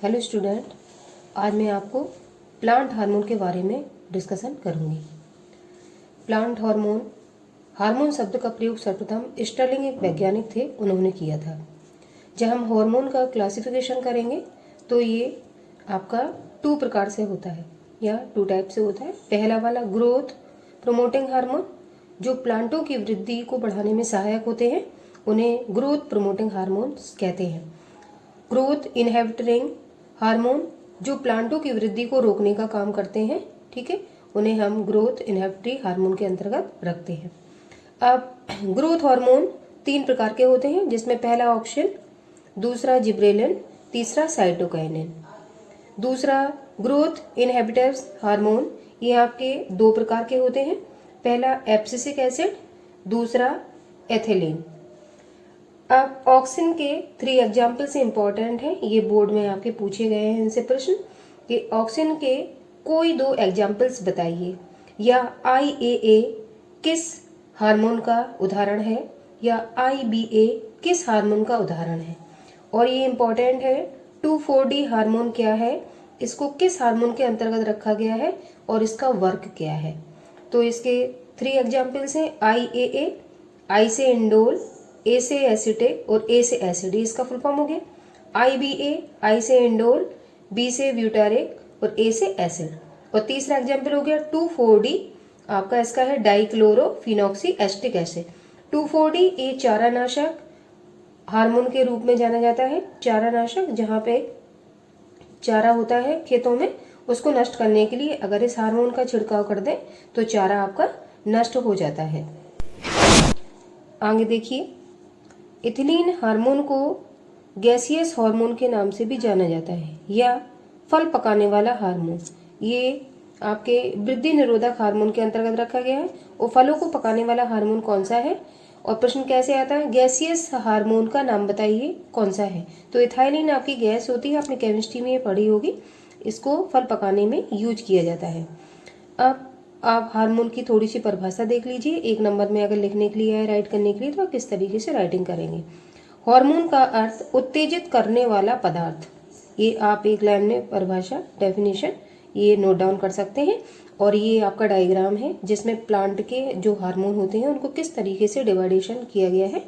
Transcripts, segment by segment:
Hello student, आज मैं आपको प्लांट हार्मोन के बारे में डिस्कशन करूंगी। प्लांट हार्मोन हार्मोन शब्द का प्रयोग सर्वप्रथम स्टर्लिंग एक वैज्ञानिक थे, उन्होंने किया था। जब हम हार्मोन का क्लासिफिकेशन करेंगे तो ये आपका 2 प्रकार से होता है या 2 टाइप से होता है। पहला वाला ग्रोथ प्रमोटिंग हार्मोन, जो प्लांटों की वृद्धि को बढ़ाने में सहायक होते हैं, उन्हें ग्रोथ प्रमोटिंग हार्मोन्स कहते हैं। ग्रोथ इनहिबिटिंग हार्मोन, जो प्लांटों की वृद्धि को रोकने का काम करते हैं, ठीक है, उन्हें हम ग्रोथ इनहिबिटरी हार्मोन के अंतर्गत रखते हैं। अब ग्रोथ हार्मोन 3 प्रकार के होते हैं, जिसमें पहला ऑक्सिन, दूसरा जिब्रेलिन, तीसरा साइटोकाइनिन। दूसरा ग्रोथ इनहिबिटर्स हार्मोन, ये आपके 2 प्रकार के होते हैं। पहला एब्सिसिक एसिड, दूसरा एथिलीन। अब ऑक्सिन के 3 एग्जाम्पल से इम्पोर्टेंट है, ये बोर्ड में आपके पूछे गए हैं इनसे प्रश्न कि ऑक्सिन के कोई 2 एग्जाम्पल्स बताइए, या IAA किस हार्मोन का उदाहरण है, या IBA किस हार्मोन का उदाहरण है। और ये इम्पोर्टेंट है, 2,4-D हार्मोन क्या है, इसको किस हार्मोन के अंतर्गत रखा गया है और इसका वर्क क्या है। तो इसके 3 एग्जाम्पल्स हैं IAA, आई से इंडोल, ए से एसिटिक और ए से एसिड, इसका फुल फॉर्म हो गया। IBA, आई से इंडोल, बी से ब्यूटारिक और ए से एसिड। और तीसरा एग्जाम्पल हो गया 2,4-D, आपका इसका है डाइक्लोरोफिनॉक्सी एस्टिक एसिड। 2,4-D ये चारानाशक हार्मोन के रूप में जाना जाता है। चारानाशक, जहाँ पे चारा होता है खेतों में, उसको नष्ट करने के लिए अगर इस हार्मोन का छिड़काव कर दें तो चारा आपका नष्ट हो जाता है। आगे देखिए, इथिलीन हार्मोन को गैसियस हार्मोन के नाम से भी जाना जाता है, या फल पकाने वाला हार्मोन। ये आपके वृद्धि निरोधक हार्मोन के अंतर्गत रखा गया है। और फलों को पकाने वाला हार्मोन कौन सा है, और प्रश्न कैसे आता है, गैसियस हार्मोन का नाम बताइए कौन सा है। तो इथाइलिन आपकी गैस होती है, आपने केमिस्ट्री में ये पढ़ी होगी, इसको फल पकाने में यूज किया जाता है। अब आप हार्मोन की थोड़ी सी परिभाषा देख लीजिए। 1 नंबर में अगर लिखने के लिए है, राइट करने के लिए, तो आप किस तरीके से राइटिंग करेंगे। हार्मोन का अर्थ उत्तेजित करने वाला पदार्थ, ये आप 1 लाइन में परिभाषा डेफिनेशन ये नोट डाउन कर सकते हैं। और ये आपका डायग्राम है जिसमें प्लांट के जो हार्मोन होते हैं उनको किस तरीके से डिवाइडेशन किया गया है,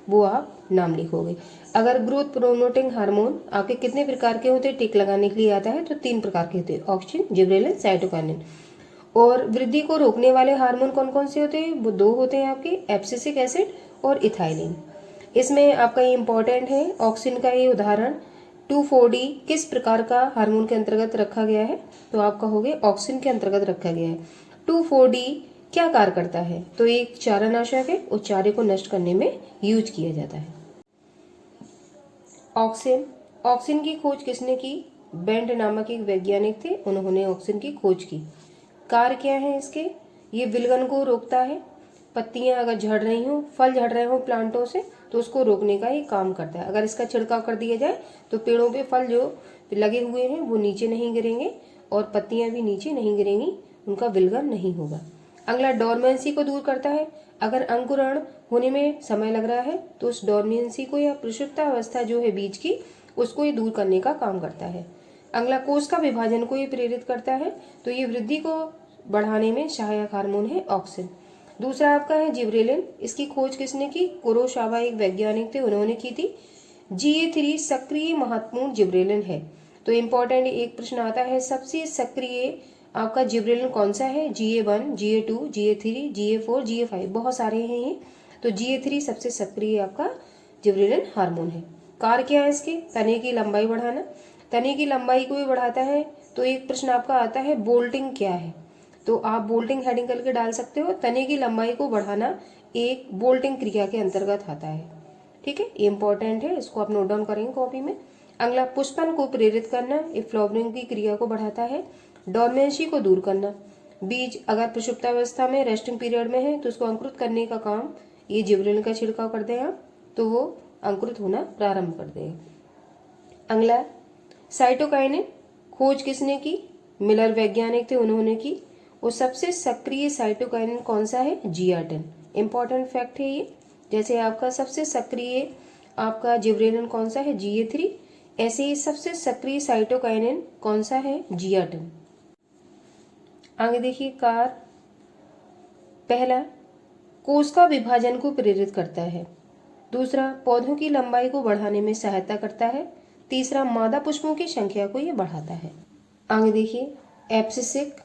वो आप नाम लिखोगे। अगर ग्रोथ प्रोमोटिंग हार्मोन आपके कितने प्रकार के होते हैं, टिक लगाने के लिए आता है, तो 3 प्रकार के होते हैं, ऑक्सिन, जिब्रेलिन, साइटोकाइनिन। और वृद्धि को रोकने वाले हार्मोन कौन कौन से होते हैं, वो 2 होते हैं आपके, एब्सिसिक एसिड और इथाइलिन। इसमें आपका ये इम्पोर्टेंट है, ऑक्सिन का ये उदाहरण 2,4-D किस प्रकार का हार्मोन के अंतर्गत रखा गया है, तो आपका हो गया ऑक्सिन के अंतर्गत रखा गया है। 2,4-D क्या कार्य करता है, तो एक चारानाशक है और चारे को नष्ट करने में यूज किया जाता है। ऑक्सिन की खोज किसने की, बेंट नामक एक वैज्ञानिक थे, उन्होंने ऑक्सिन की खोज की। कार्य क्या है इसके, ये विलगन को रोकता है। पत्तियां अगर झड़ रही हो, फल झड़ रहे हो प्लांटों से, तो उसको रोकने का ये काम करता है। अगर इसका छिड़काव कर दिया जाए तो पेड़ों पे फल जो लगे हुए हैं वो नीचे नहीं गिरेंगे और पत्तियां भी नीचे नहीं गिरेंगी, उनका विलगन नहीं होगा। अगला डोरमेंसी को दूर करता है। अगर अंकुरण होने में समय लग रहा है तो उस डोरमेंसी को या प्रसुप्ता अवस्था जो है बीज की, उसको ये दूर करने का काम करता है। अगला कोश का विभाजन को ये प्रेरित करता है, तो ये वृद्धि को बढ़ाने में सहायक हार्मोन है ऑक्सिन। दूसरा आपका है जिब्रेलिन, इसकी खोज किसने की, कुरोसावा एक वैज्ञानिक थे, उन्होंने की थी। GA3 सक्रिय महत्वपूर्ण जिब्रेलिन है। तो इम्पोर्टेंट एक प्रश्न आता है, सबसे सक्रिय आपका जिब्रेलिन कौन सा है, GA1, GA2, GA3, GA4, GA5, बहुत सारे हैं ये। तो GA3 सबसे सक्रिय आपका जिब्रेलिन हार्मोन है। कार्य क्या है इसके, तने की लंबाई बढ़ाना, तने की लंबाई को भी बढ़ाता है। तो एक प्रश्न आपका आता है, बोल्टिंग क्या है, तो आप बोल्टिंग हेडिंग करके डाल सकते हो। तने की लंबाई को बढ़ाना एक बोल्टिंग क्रिया के अंतर्गत आता है, ठीक है, ये इंपॉर्टेंट है, इसको आप नोट डाउन करेंगे कॉपी में। अगला पुष्पन को प्रेरित करना, ये फ्लावरिंग की क्रिया को बढ़ाता है। डोरमेंसी को दूर करना, बीज अगर प्रसुप्तावस्था में रेस्टिंग पीरियड में है तो उसको अंकुरित करने का काम, ये जिब्रेलिन का छिड़काव कर दें आप, तो वो अंकुरित होना प्रारंभ कर देगा। अगला साइटोकाइनिन, खोज किसने की, मिलर वैज्ञानिक थे, उन्होंने की। और सबसे सक्रिय साइटोकाइनिन कौन सा है, GR10। इंपॉर्टेंट फैक्ट है ये। जैसे आपका सबसे सक्रिय आपका जिबरेलिन कौन सा है, GA3। ऐसे ही सबसे सक्रिय साइटोकाइनिन कौन सा है, GATN। आगे देखिए कार, पहला कोशिका विभाजन को प्रेरित करता है, दूसरा पौधों की लंबाई को बढ़ाने में सहायता करता है, तीसरा मादा पुष्पों की संख्या को ये बढ़ाता है। आगे देखिए एब्सिसिक,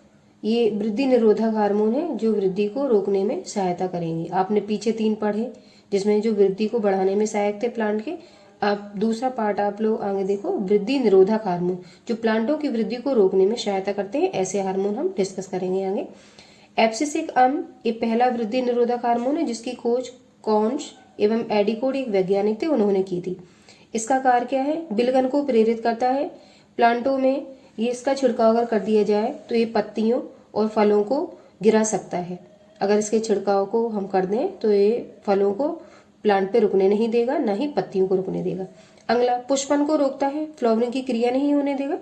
ये वृद्धि निरोधक हार्मोन है जो वृद्धि को रोकने में सहायता करेंगे। आपने पीछे 3 पढ़े जिसमें जो वृद्धि को बढ़ाने में सहायक थे प्लांट के। आप दूसरा पार्ट आप लोग आगे देखो, वृद्धि निरोधक हार्मोन जो प्लांटों की वृद्धि को रोकने में सहायता करते हैं, ऐसे हार्मोन हम डिस्कस करेंगे आगे। एब्सिसिक अम्ल ये पहला वृद्धि निरोधक हार्मोन है जिसकी खोज कॉन्श एवं एडिकोड एक वैज्ञानिक थे, उन्होंने की थी। इसका कार्य क्या है, बिलगन को प्रेरित करता है। प्लांटों में ये इसका छिड़काव अगर कर दिया जाए तो ये पत्तियों और फलों को गिरा सकता है। अगर इसके छिड़काव को हम कर दें तो ये फलों को प्लांट पे रुकने नहीं देगा, ना ही पत्तियों को रुकने देगा। अगला पुष्पन को रोकता है, फ्लावरिंग की क्रिया नहीं होने देगा।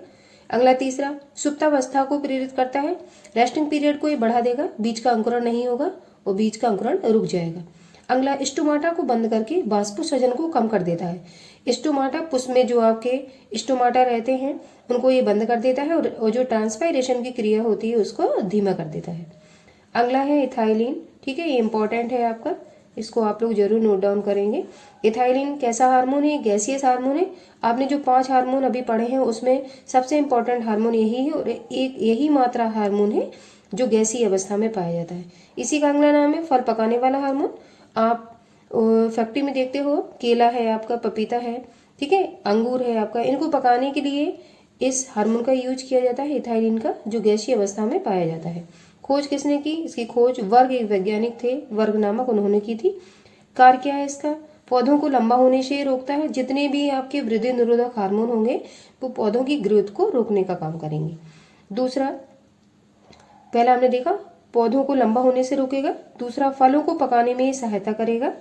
अगला तीसरा सुप्तावस्था को प्रेरित करता है, रेस्टिंग पीरियड को ये बढ़ा देगा, बीज का अंकुरण नहीं होगा और बीज का अंकुरण रुक जाएगा। अगला स्टोमाटा को बंद करके वाष्पोत्सर्जन को कम कर देता है। स्टोमाटा पुष्प में जो आपके स्टोमाटा रहते हैं उनको ये बंद कर देता है और जो ट्रांसपायरेशन की क्रिया होती है उसको धीमा कर देता है। अगला है इथाइलिन, ठीक है, ये इंपॉर्टेंट है आपका, इसको आप लोग जरूर नोट डाउन करेंगे। इथाइलिन कैसा हार्मोन है, गैसियस हार्मोन है। आपने जो 5 हार्मोन अभी पढ़े हैं उसमें सबसे इंपॉर्टेंट हार्मोन यही है और एक यही मात्रा हार्मोन है जो गैसीय अवस्था में पाया जाता है। इसी का अगला नाम है फल पकाने वाला हार्मोन। आप फैक्ट्री में देखते हो केला है आपका, पपीता है, ठीक है, अंगूर है आपका, इनको पकाने के लिए इस हार्मोन का यूज किया जाता है, इथाइलिन का, जो गैसीय अवस्था में पाया जाता है। खोज किसने की, इसकी खोज वर्ग एक वैज्ञानिक थे, वर्ग नामक, उन्होंने की थी। कार्य क्या है इसका, पौधों को लंबा होने से रोकता है। जितने भी आपके वृद्धि निरोधक हार्मोन होंगे वो पौधों की ग्रोथ को रोकने का काम करेंगे। दूसरा, पहला हमने देखा पौधों को लंबा होने से रोकेगा, दूसरा फलों को पकाने में सहायता करेगा,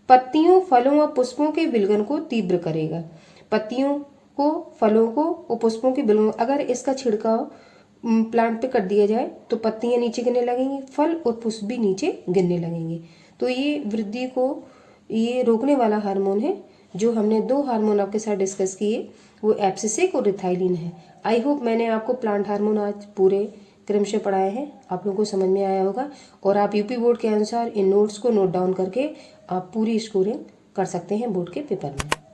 पत्तियों, फलों और पुष्पों के विलगन को तीव्र करेगा। पत्तियों को, फलों को और पुष्पों के विलगन, अगर इसका छिड़काव प्लांट पे कर दिया जाए तो पत्तियां नीचे गिरने लगेंगी, फल और पुष्प भी नीचे गिरने लगेंगे। तो ये वृद्धि को ये रोकने वाला हार्मोन है। जो हमने 2 हार्मोन आपके साथ डिस्कस किए वो एब्सिसिक और इथाइलिन है। आई होप मैंने आपको प्लांट हार्मोन आज पूरे क्रम से पढ़ाए हैं, आप लोगों को समझ में आया होगा और आप यूपी बोर्ड के अनुसार इन नोट्स को नोट डाउन करके आप पूरी स्कोरिंग कर सकते हैं बोर्ड के पेपर में।